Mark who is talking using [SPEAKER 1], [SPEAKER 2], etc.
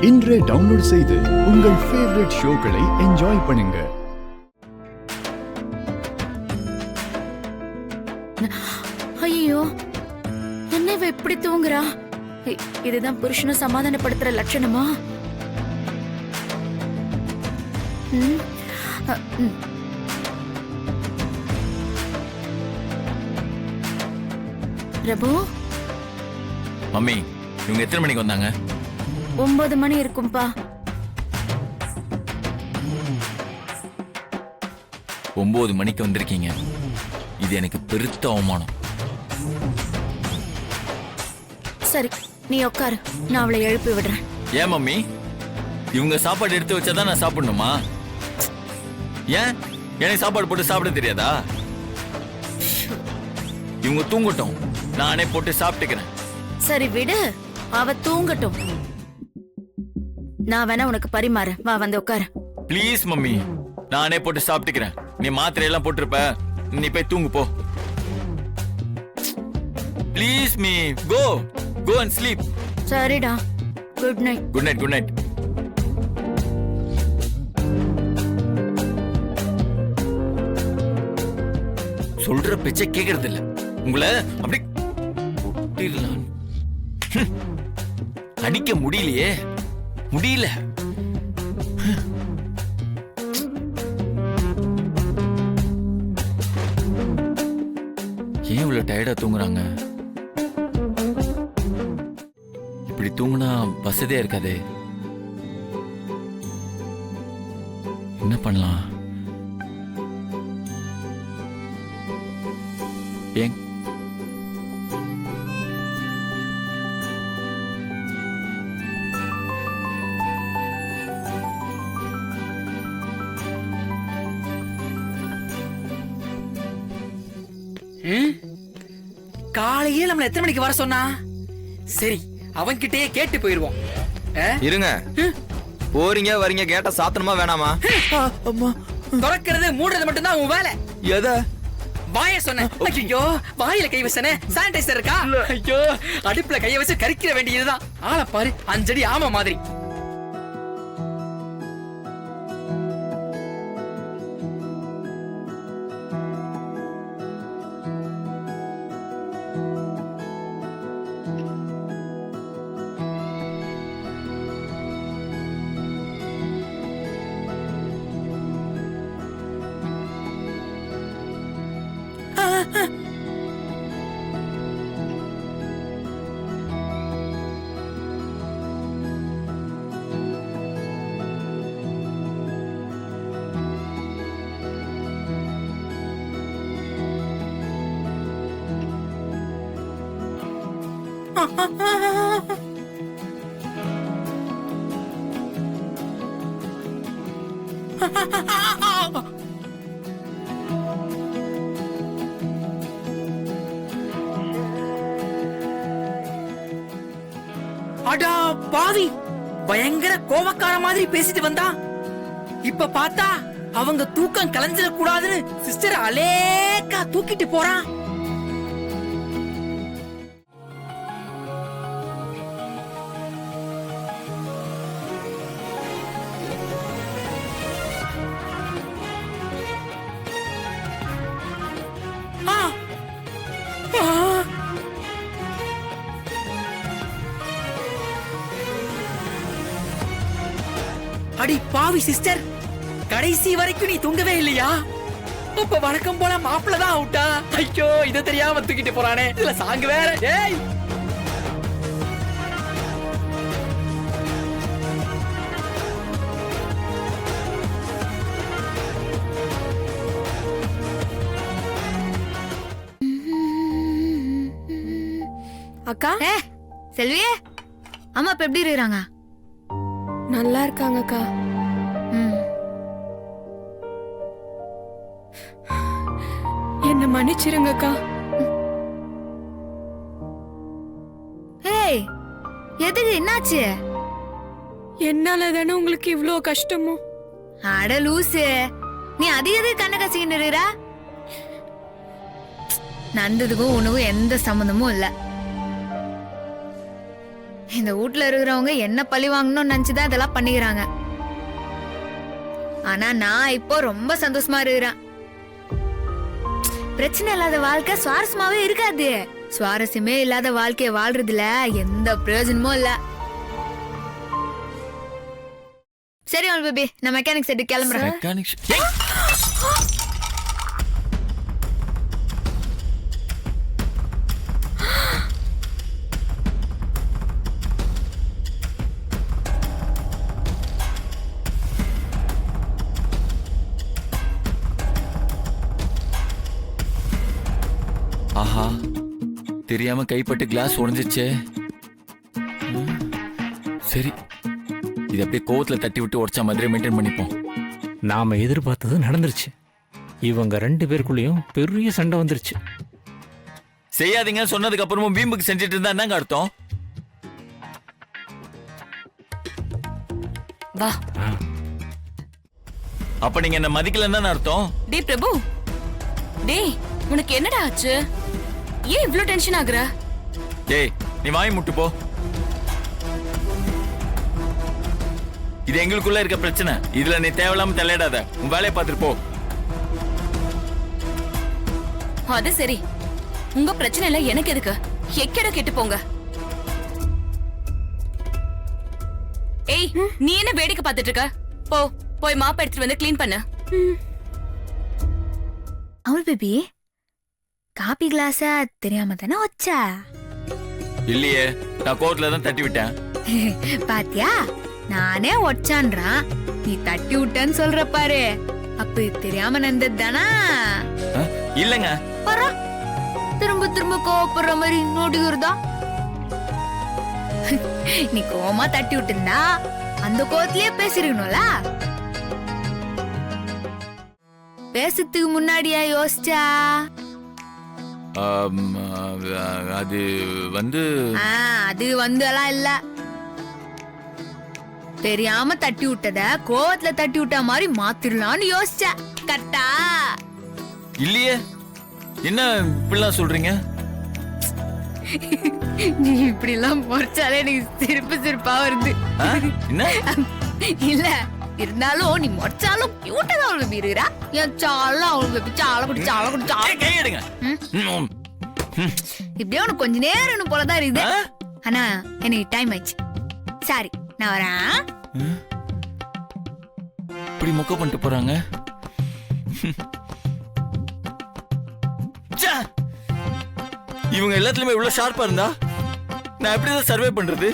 [SPEAKER 1] இன்றே டவுன்லோட் செய்து உங்கள் ஃபேவரட் ஷோக்களை என்ஜாய் பண்ணுங்க.
[SPEAKER 2] ஐயோ, என்ன இவ இப்படி தூங்குறா? இதுதான் புருஷனை சமாதானப்படுத்துற லட்சணமா? பிரபு,
[SPEAKER 3] மம்மி இவங்க எத்தனை மணிக்கு வந்தாங்க?
[SPEAKER 2] 9 மணி இருக்கும்பா.
[SPEAKER 3] 9 மணிக்கு வந்திருக்கீங்க. இது எனக்கு பெருத்த அவமானம்.
[SPEAKER 2] சரி, நீ உட்காரு, நான் அவளை எழுப்பி விடுறேன்.
[SPEAKER 3] ஏன் மம்மி, இவங்க சாப்பாடு எடுத்து வச்சாதான் நான் சாப்பிடணுமா? ஏன் எனக்கு சாப்பாடு போட்டு சாப்பிட தெரியாதா? இவங்க தூங்கட்டும், நானே போட்டு சாப்பிட்டுக்கிறேன்.
[SPEAKER 2] சரி விடு, அவ தூங்கட்டும். நான் வேணா உனக்கு பரிமாறேன், வா வந்து உட்காரு.
[SPEAKER 3] ப்ளீஸ் மம்மி, நானே போட்டு சாப்பிட்டுக்கிறேன். நீ மாத்திரை எல்லாம் போட்டிருப்ப, நீ போய் தூங்கு போ. Please me, go go and sleep.
[SPEAKER 2] சரிடா, good night.
[SPEAKER 3] Good night, good night. சொல்ற பேச்சை கேக்குறது இல்ல. உங்களை அப்படி அடிக்க முடியலையே, முடியல. ஏன் இவ்வளவு டயர்டா தூங்குறாங்க? இப்படி தூங்குனா வசதியா இருக்காதே. என்ன பண்ணலாம்? ஏன்
[SPEAKER 4] காலையே நம்மள எத்தனை மணிக்கு வர சொன்னா? சரி, அவன்கிட்டயே கேட்டு போயிருவோம்.
[SPEAKER 5] இருங்க, போறீங்க வரீங்க, கேட்ட சாத்தணுமா வேணாமா?
[SPEAKER 4] திறக்கிறது மூடுறது மட்டும் தான் உன் வேலை.
[SPEAKER 5] எத
[SPEAKER 4] வாய சொன்ன? ஐயோ, வாயில கை வச்சனே, சானிடைசர் இருக்கா? ஐயோ, அடுப்புல கைய வச்சு கரிக்கிற வேண்டியதுதான். ஆளை பாரு, 5 அடி ஆமா மாதிரி. அடா பாவி, பயங்கர கோவக்கார மாதிரி பேசிட்டு வந்தா. இப்ப பார்த்தா அவங்க தூக்கம் கலைஞ்சிட கூடாதுன்னு சிஸ்டர் அலேக்கா தூக்கிட்டு போறான். அடி பாவி சிஸ்டர், கடைசி வரைக்கும் நீ தூங்கவே இல்லையா? அப்ப வணக்கம் போல மாப்பிள்ள தான் அவுட்டா? ஐயோ, இத தெரியாம தூக்கிட்டு போறானே, இதுல சாங் வேற. ஏய்,
[SPEAKER 2] அக்கா. செல்வியே, அம்மா இப்ப எப்படி இருக்காங்க?
[SPEAKER 6] நல்லா இருக்காங்கக்கா. என்ன மன்னிச்சிருங்கக்கா.
[SPEAKER 2] ஏய், எதுக்கு, என்னாச்சு?
[SPEAKER 6] என்னால தானே உங்களுக்கு இவ்ளோ கஷ்டமோ?
[SPEAKER 2] அட லூசு, நீ அது எது கண்ண கசிக்கிட்டு? நடந்ததுக்கும் உனக்கும் எந்த சம்பந்தமும் இல்ல. இந்த வீட்ல இருக்கிறவங்க என்ன பழி வாங்கணும்னு நினைச்சுதான் இதெல்லாம் பண்ணிக்கிறாங்க. ஆனா நான் இப்போ ரொம்ப சந்தோஷமா இருக்கிறேன். பிரச்சனை இல்லாத வாழ்க்கை சுவாரஸ்யமாவே இருக்காது. சுவாரஸ்யமே இல்லாத வாழ்க்கைய வாழ்றதுல எந்த பிரயோஜனமும் இல்ல. சரி அவள் பேபி, நான் மெக்கானிக் செட்டு கிளம்புறேன்.
[SPEAKER 3] மெக்கானிக் ஆஹா, தெரியாம கைப்பட்டு கிளாஸ் உடைஞ்சிச்சே. சரி, இது அப்படியே கோவத்துல தட்டி விட்டு உடைச்சா மாதிரி மெயின்டைன் பண்ணிப்போம்.
[SPEAKER 7] நாம எதிர்பார்த்தது நடந்துருச்சு. இவங்க 2 பேருக்குள்ளேயும் பெரிய சண்டை வந்துருச்சு.
[SPEAKER 3] செய்யாதீங்க சொன்னதுக்கு அப்புறமும் வீம்புக்கு செஞ்சுட்டு இருந்தா என்னங்க அர்த்தம்?
[SPEAKER 8] வா.
[SPEAKER 3] அப்ப நீங்க என்ன மதிக்கலன்னு அர்த்தம்?
[SPEAKER 8] டேய் பிரபு, டேய் உனக்கு என்னடா ஆச்சு? ஏன் இவ்ளோ டென்ஷன் ஆகுற?
[SPEAKER 3] டேய் நீ வாய் முட்டு போ. இது எங்களுக்குள்ள இருக்க பிரச்சனை. இதுல நீ தேவையில்லாம தலையிடாத. உன் வேலையை பார்த்துட்டு போ.
[SPEAKER 8] அது சரி, உங்க பிரச்சனை இல்ல எனக்கு எதுக்கு? எக்கட கேட்டு போங்க. ஏய், நீ என்ன வேடிக்கை பார்த்துட்டு இருக்க? போ, போய் மாப் எடுத்துட்டு வந்து க்ளீன் பண்ணு.
[SPEAKER 2] அவள் பேபி, காபி கிளாஸ தெரியாம தானே வச்சா?
[SPEAKER 3] இல்லையே, நான் கோர்ட்ல தான் தட்டி விட்டேன்.
[SPEAKER 2] பாத்தியா, நானே ஒச்சான்றான், நீ தட்டி விட்டேன்னு சொல்ற பாரு. அப்ப தெரியாம நடந்தது தானா?
[SPEAKER 3] இல்லங்க,
[SPEAKER 2] திரும்ப திரும்ப கோவப்படுற மாதிரி நோடிக்கிறதா? நீ கோவமா தட்டி விட்டுருந்தா அந்த கோவத்திலேயே பேசிருக்கணும்ல. பேசுறதுக்கு முன்னாடியா யோசிச்சா?
[SPEAKER 3] அது வந்து
[SPEAKER 2] அது வந்து எல்லாம் இல்ல. தெரியாம தட்டி விட்டத கோவத்துல தட்டி விட்ட மாதிரி மாத்திரலாம்னு யோசிச்ச. கரெக்டா?
[SPEAKER 3] இல்லையே, என்ன இப்படிலாம் சொல்றீங்க?
[SPEAKER 2] நீ இப்படி எல்லாம் முறைச்சாலே எனக்கு சிரிப்பா வருது.
[SPEAKER 3] என்ன
[SPEAKER 2] இல்ல, இருந்தாலும் நீ முறைச்சாலும் கியூட்டா தான் அவளுக்கு இருக்கிறா. என் சால அவளுக்கு சால குடி சால குடி சால
[SPEAKER 3] கையெடுங்க.
[SPEAKER 2] இப்படியே உனக்கு கொஞ்ச நேரம் போலதான் இருக்குது. ஆனா எனக்கு டைம் ஆயிடுச்சு. சாரி, நான் வரேன்.
[SPEAKER 3] இப்படி மொக்க பண்ணிட்டு போறாங்க. இவங்க எல்லாத்துலயுமே இவ்வளவு ஷார்ப்பா இருந்தா நான் எப்படிதான் சர்வே பண்றது?